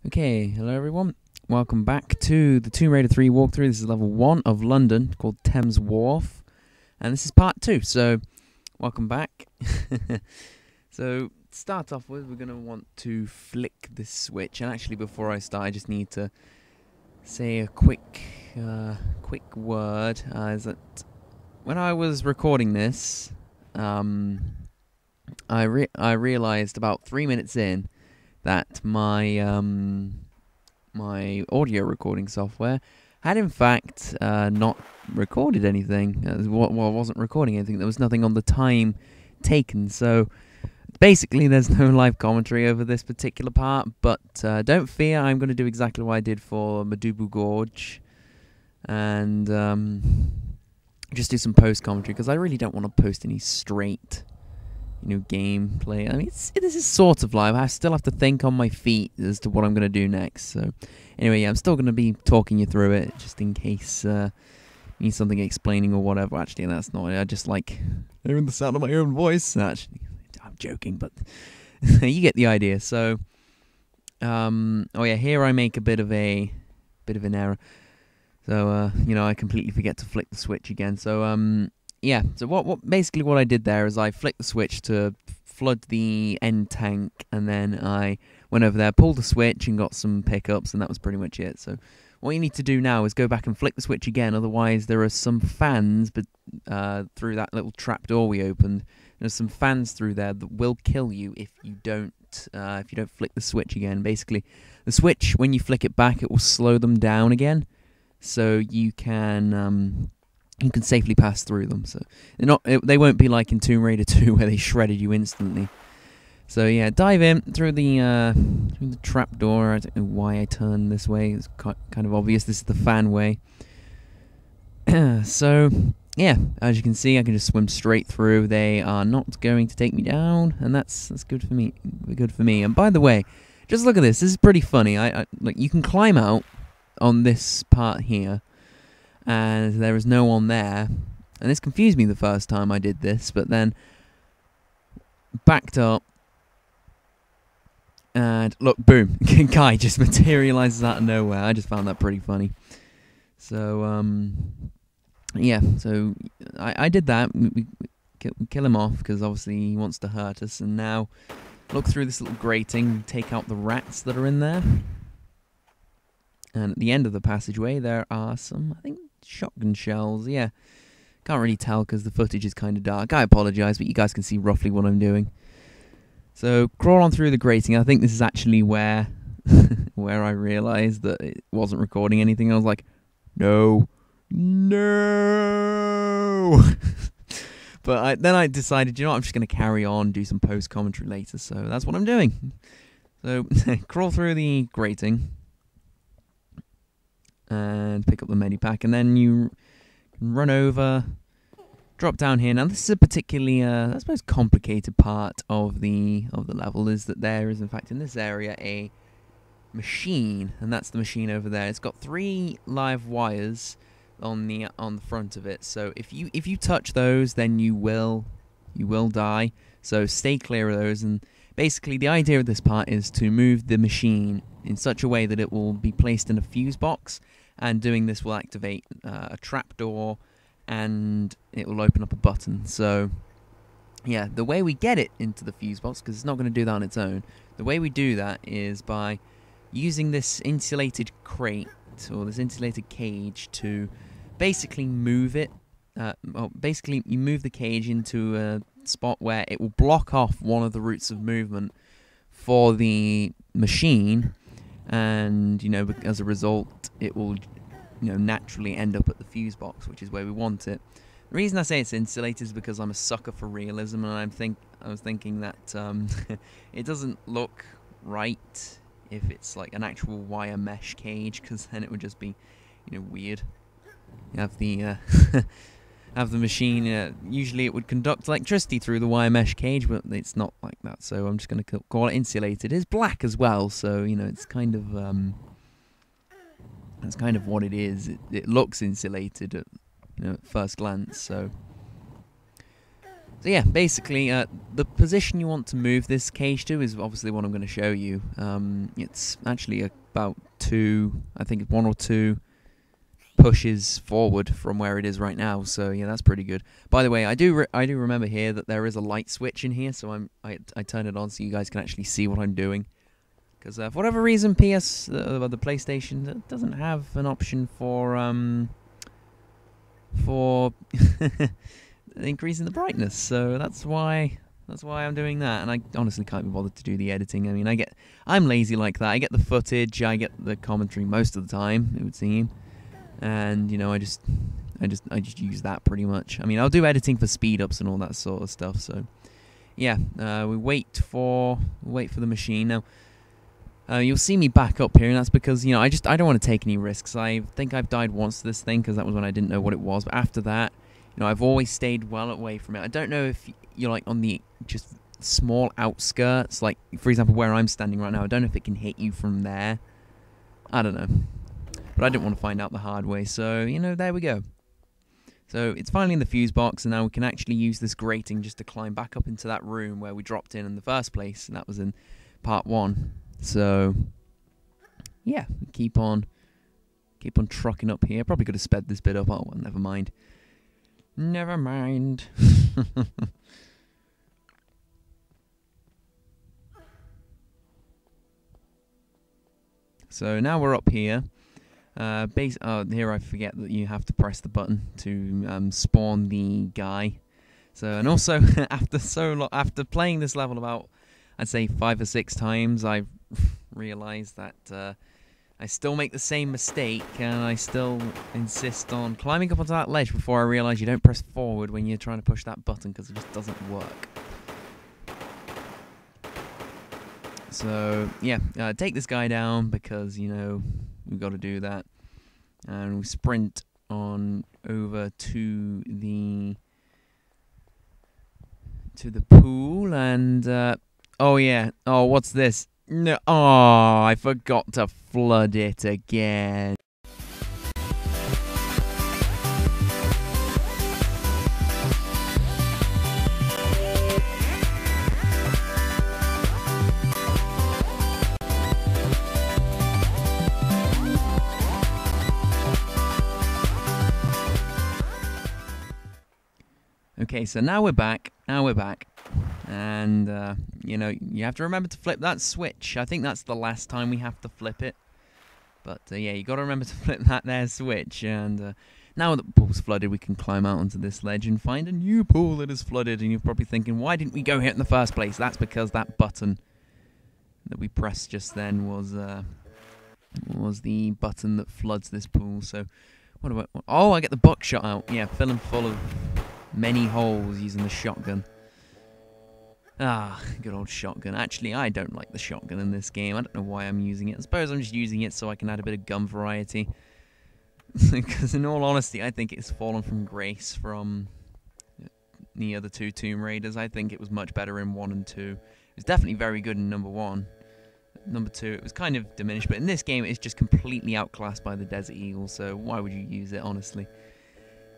Okay, hello everyone. Welcome back to the Tomb Raider 3 walkthrough. This is level 1 of London, called Thames Wharf. And this is part 2, so welcome back. So, to start off with, we're going to want to flick this switch. And actually, before I start, I just need to say a quick word. Is that when I was recording this, I realised about 3 minutes in that my my audio recording software had in fact not recorded anything. Wasn't recording anything. There was nothing on the time taken. So basically, there's no live commentary over this particular part. But don't fear, I'm going to do exactly what I did for Madubu Gorge, and just do some post commentary because I really don't want to post any straight gameplay. I mean, this is sort of live. I still have to think on my feet as to what I'm going to do next. So, anyway, yeah, I'm still going to be talking you through it, just in case you need something explaining or whatever. Actually, that's not it. I just like hearing the sound of my own voice. Actually, I'm joking, but you get the idea. So, oh yeah, here I make a bit of an error. So, I completely forget to flick the switch again. So, yeah, so basically what I did there is I flicked the switch to flood the end tank, and then I went over there, pulled the switch, and got some pickups, and that was pretty much it. So what you need to do now is go back and flick the switch again, otherwise there are some fans through that little trapdoor we opened. There's some fans through there that will kill you if you don't flick the switch again. Basically, the switch, when you flick it back, it will slow them down again, so you can safely pass through them. So they won't be like in Tomb Raider 2 where they shredded you instantly. So yeah, dive in through the trapdoor. I don't know why I turned this way. It's kind of obvious. This is the fan way. So yeah, as you can see, I can just swim straight through. They are not going to take me down, and that's good for me. Good for me. And by the way, just look at this. This is pretty funny. Like, you can climb out on this part here, and there is no one there. And this confused me the first time I did this, but then backed up, and look, boom, guy just materializes out of nowhere. I just found that pretty funny. So, yeah, so I did that. We kill him off, because obviously he wants to hurt us. And now, look through this little grating, take out the rats that are in there. And at the end of the passageway, there are some, I think, shotgun shells. Yeah, can't really tell because the footage is kind of dark. I apologise, but you guys can see roughly what I'm doing. So crawl on through the grating. I think this is actually where where I realised that it wasn't recording anything. I was like, no. But then I decided, I'm just going to carry on, do some post commentary later. So that's what I'm doing. So crawl through the grating and pick up the medipack, and then you can run over, drop down here. Now this is a particularly, I suppose, complicated part of the level, is that there is in fact in this area a machine, and that's the machine over there. It's got 3 live wires on the front of it. So if you touch those, then you will die. So stay clear of those. And basically, the idea of this part is to move the machine in such a way that it will be placed in a fuse box, and doing this will activate a trapdoor, and it will open up a button. So yeah, the way we get it into the fuse box, because it's not going to do that on its own, the way we do that is by using this insulated crate, or this insulated cage, to basically move it. Basically, you move the cage into a spot where it will block off one of the routes of movement for the machine, and as a result, it will naturally end up at the fuse box, which is where we want it. The reason I say it's insulated is because I'm a sucker for realism, and I was thinking that it doesn't look right if it's like an actual wire mesh cage, because then it would just be weird. You have the have the machine, usually it would conduct electricity through the wire mesh cage, but it's not like that, so I'm just going to call it insulated. It's black as well, so it's kind of that's kind of what it is. It looks insulated at first glance. So So yeah, basically, the position you want to move this cage to is obviously what I'm going to show you. It's actually about I think 1 or 2 pushes forward from where it is right now. So yeah, that's pretty good. By the way, I do remember here that there is a light switch in here, so I turn it on so you guys can actually see what I'm doing. Because for whatever reason, the PlayStation doesn't have an option for increasing the brightness, so that's why I'm doing that. And I honestly can't be bothered to do the editing. I mean, I'm lazy like that. I get the footage, I get the commentary most of the time, it would seem, and you know, I just use that pretty much. I mean, I'll do editing for speed ups and all that sort of stuff. So yeah, we wait for the machine now. You'll see me back up here, and that's because, you know, I don't want to take any risks. I think I've died once to this thing because that was when I didn't know what it was. But after that, you know, I've always stayed well away from it. I don't know if you're like on the just small outskirts, like for example where I'm standing right now. I don't know if it can hit you from there. I don't know, but I didn't want to find out the hard way. So you know, there we go. So it's finally in the fuse box, and now we can actually use this grating just to climb back up into that room where we dropped in the first place, and that was in part 1. So yeah, keep on trucking up here. Probably could have sped this bit up. Oh well, never mind. Never mind. So now we're up here. Here I forget that you have to press the button to spawn the guy. So, and also after playing this level about, I'd say 5 or 6 times, I've realised that I still make the same mistake, and I still insist on climbing up onto that ledge before I realise you don't press forward when you're trying to push that button, because it just doesn't work. So yeah, take this guy down because, you know, we've got to do that, and we sprint on over to the pool, and oh yeah, oh what's this? No, oh, I forgot to flood it again. Okay, so now we're back. And, you know, you have to remember to flip that switch. I think that's the last time we have to flip it. But, yeah, you got to remember to flip that there switch. And now that the pool's flooded, we can climb out onto this ledge and find a new pool that is flooded. And you're probably thinking, why didn't we go here in the first place? That's because that button that we pressed just then was the button that floods this pool. So, what do I... Oh, I get the buckshot out. Yeah, filling full of many holes using the shotgun. Ah, good old shotgun. Actually, I don't like the shotgun in this game. I don't know why I'm using it. I suppose I'm just using it so I can add a bit of gun variety. Because in all honesty, I think it's fallen from grace from the other 2 Tomb Raiders. I think it was much better in 1 and 2. It was definitely very good in number 1. Number 2, it was kind of diminished. But in this game, it's just completely outclassed by the Desert Eagle. So why would you use it, honestly?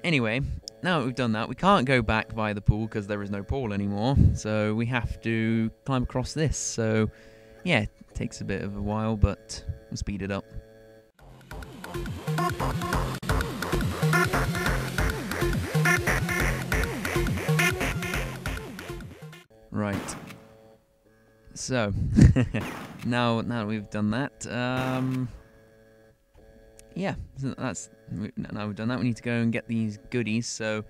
Anyway, now that we've done that, we can't go back via the pool because there is no pool anymore. So we have to climb across this. So yeah, it takes a bit of a while, but we'll speed it up. Right. So now that we've done that, yeah, so now we've done that, we need to go and get these goodies. So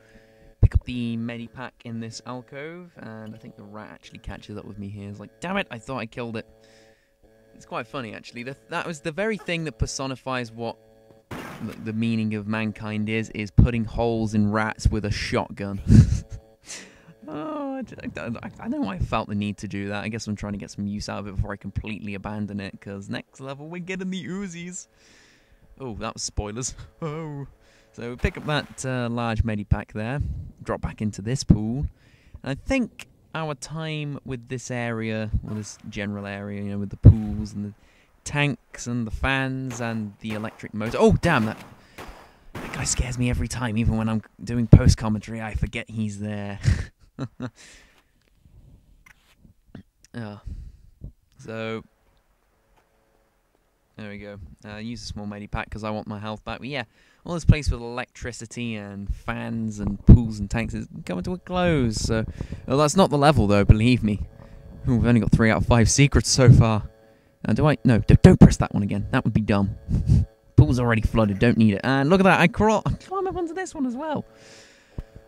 pick up the medipack in this alcove, and I think the rat actually catches up with me here. It's like, damn it, I thought I killed it. It's quite funny, actually. That was the very thing that personifies what the meaning of mankind is putting holes in rats with a shotgun. Oh, I don't know why I felt the need to do that. I guess I'm trying to get some use out of it before I completely abandon it, because next level we're getting the Uzis. Oh, that was spoilers. Oh. So pick up that large medipack there, drop back into this pool, and I think our time with this area, or this general area, you know, with the pools and the tanks and the fans and the electric motor. Oh, damn, that guy scares me every time, even when I'm doing post-commentary, I forget he's there. So there we go. Use a small medipack because I want my health back. But yeah, all this place with electricity and fans and pools and tanks is coming to a close. So, well, that's not the level though, believe me. Ooh, we've only got 3 out of 5 secrets so far. Do I? No, don't press that one again. That would be dumb. Pool's already flooded. Don't need it. And look at that. I climb up onto this one as well.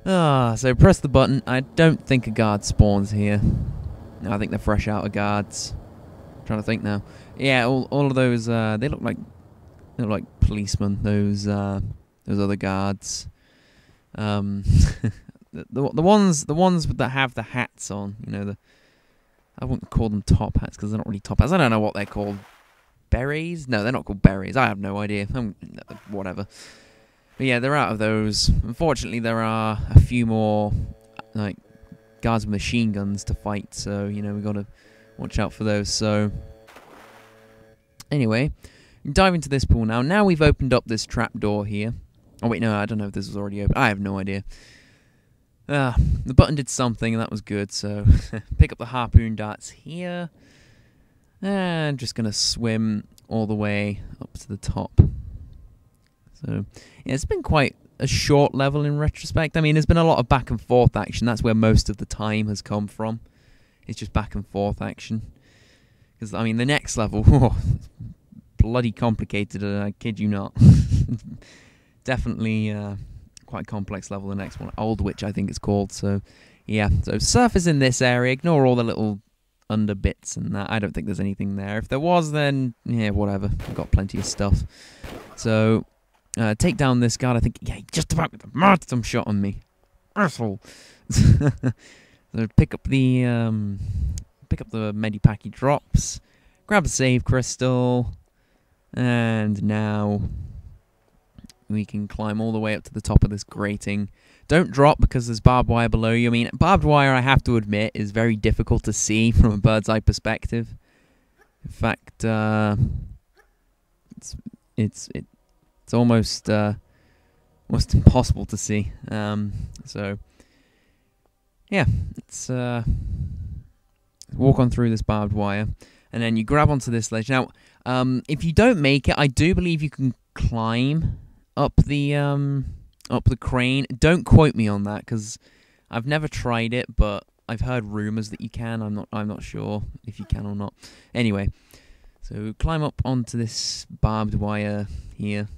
So press the button. I don't think a guard spawns here. No, I think they're fresh out of guards. I'm trying to think now. Yeah, all of those. They look like policemen. Those other guards. the ones that have the hats on. You know, I wouldn't call them top hats because they're not really top hats. I don't know what they're called. Berets? No, they're not called berets. I have no idea. Whatever. But yeah, they're out of those. Unfortunately, there are a few more like guards with machine guns to fight. So you know we got to watch out for those. So anyway, dive into this pool now. Now we've opened up this trapdoor here. Oh wait, no, I don't know if this was already open. I have no idea. The button did something, and that was good, so pick up the harpoon darts here, and just going to swim all the way up to the top. So, yeah, it's been quite a short level in retrospect. I mean, there's been a lot of back and forth action. That's where most of the time has come from. It's just back and forth action. Because, I mean, the next level, bloody complicated, I kid you not. Definitely... quite complex level, the next one, Old Witch I think it's called. So yeah, so surface in this area, ignore all the little under bits and that. I don't think there's anything there. If there was, then yeah, whatever, I've got plenty of stuff. So take down this guard. I think, yeah, he just about marked some shot on me, asshole. So pick up the medipack he drops, grab the save crystal, and now we can climb all the way up to the top of this grating. Don't drop because there's barbed wire below you. I mean, barbed wire, I have to admit, is very difficult to see from a bird's eye perspective. In fact, it's almost impossible to see. So yeah, let's walk on through this barbed wire, and then you grab onto this ledge. Now, if you don't make it, I do believe you can climb up the crane. Don't quote me on that because I've never tried it, but I've heard rumors that you can. I'm not sure if you can or not. Anyway, so climb up onto this barbed wire here.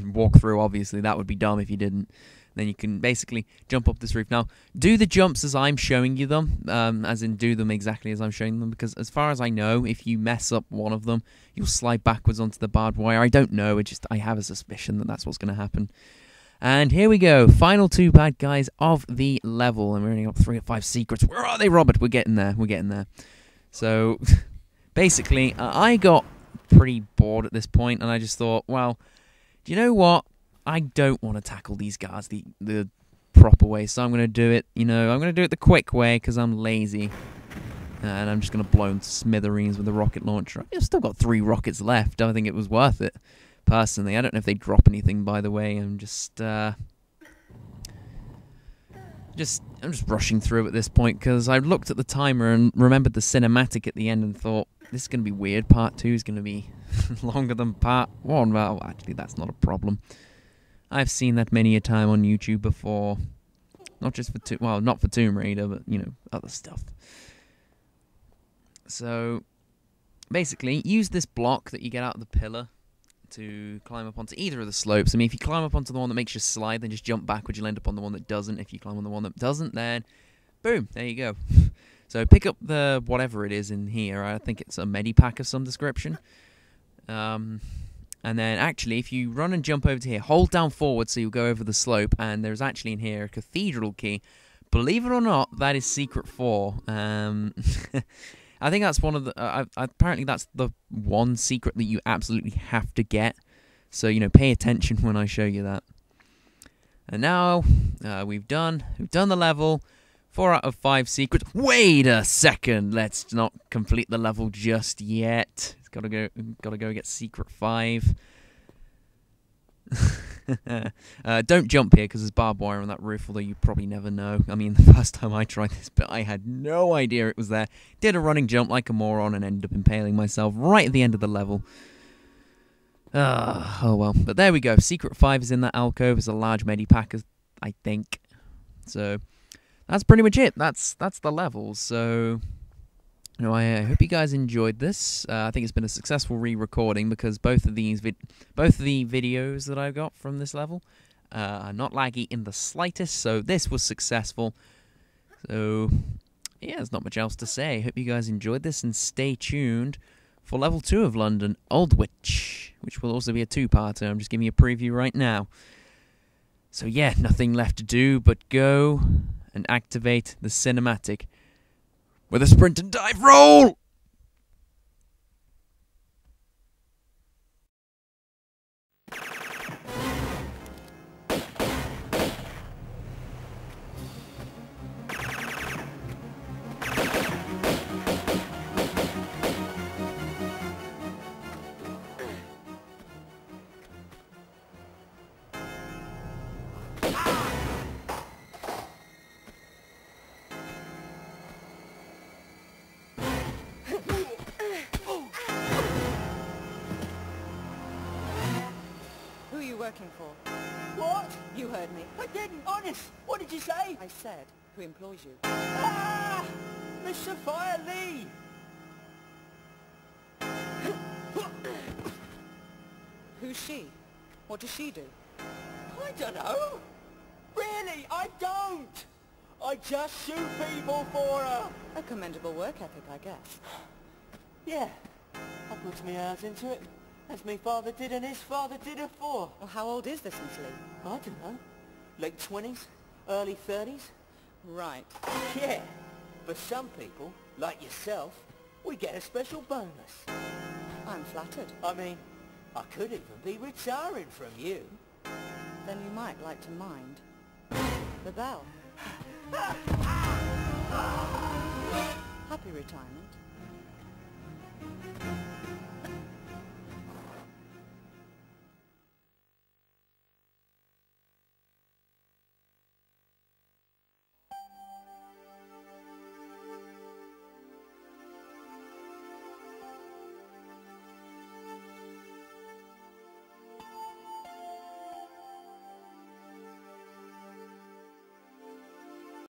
Walk through. Obviously, that would be dumb if you didn't. Then you can basically jump up this roof. Now, do the jumps as I'm showing you them, as in do them exactly as I'm showing them, because as far as I know, if you mess up one of them, you'll slide backwards onto the barbed wire. I don't know, I have a suspicion that that's what's going to happen. And here we go, final 2 bad guys of the level, and we're only got 3 or 5 secrets. Where are they, Robert? We're getting there, So, basically, I got pretty bored at this point, and I just thought, well, do you know what? I don't want to tackle these guards the proper way, so I'm going to do it, I'm going to do it the quick way because I'm lazy. And I'm just going to blow them to smithereens with a rocket launcher. I've still got 3 rockets left. I think it was worth it, personally. I don't know if they drop anything, by the way. I'm just rushing through at this point because I looked at the timer and remembered the cinematic at the end and thought, this is going to be weird. Part 2 is going to be longer than part 1. Well, actually, that's not a problem. I've seen that many a time on YouTube before. Not just for not for Tomb Raider, but, other stuff. So, basically, use this block that you get out of the pillar to climb up onto either of the slopes. I mean, if you climb up onto the one that makes you slide, then just jump backwards, you'll end up on the one that doesn't. If you climb on the one that doesn't, then boom, there you go. So, pick up the whatever it is in here. I think it's a medipack of some description. And then, actually, if you run and jump over to here, hold down forward so you'll go over the slope, and there's actually in here a cathedral key. Believe it or not, that is secret 4. I think that's one of the... apparently, that's the one secret that you absolutely have to get. So, pay attention when I show you that. And now, we've done the level. 4 out of 5 secrets. Wait a second! Let's not complete the level just yet. Gotta go get secret 5. Don't jump here because there's barbed wire on that roof, although you probably never know. I mean, the first time I tried this bit, I had no idea it was there. Did a running jump like a moron and ended up impaling myself right at the end of the level. Oh well. But there we go. Secret 5 is in that alcove. It's a large medipack, I think. So that's pretty much it. That's the level. So I hope you guys enjoyed this. I think it's been a successful re-recording because both of the videos that I got from this level are not laggy in the slightest. So this was successful. So yeah, there's not much else to say. Hope you guys enjoyed this and stay tuned for level 2 of London, Aldwych, which will also be a 2-parter. I'm just giving you a preview right now. So yeah, nothing left to do but go and activate the cinematic with a sprint and dive roll! Working for? What? You heard me. I didn't, honest. What did you say? I said, who employs you? Ah! Miss Sophia Lee! Who's she? What does she do? I don't know. Really, I don't. I just shoot people for her. A commendable work ethic, I guess. Yeah, I put my hours into it. As my father did and his father did it for. Well, how old is this Miss Lee? I don't know. Late 20s? Early 30s? Right. Yeah. For some people, like yourself, we get a special bonus. I'm flattered. I mean, I could even be retiring from you. Then you might like to mind the bell. Happy retirement.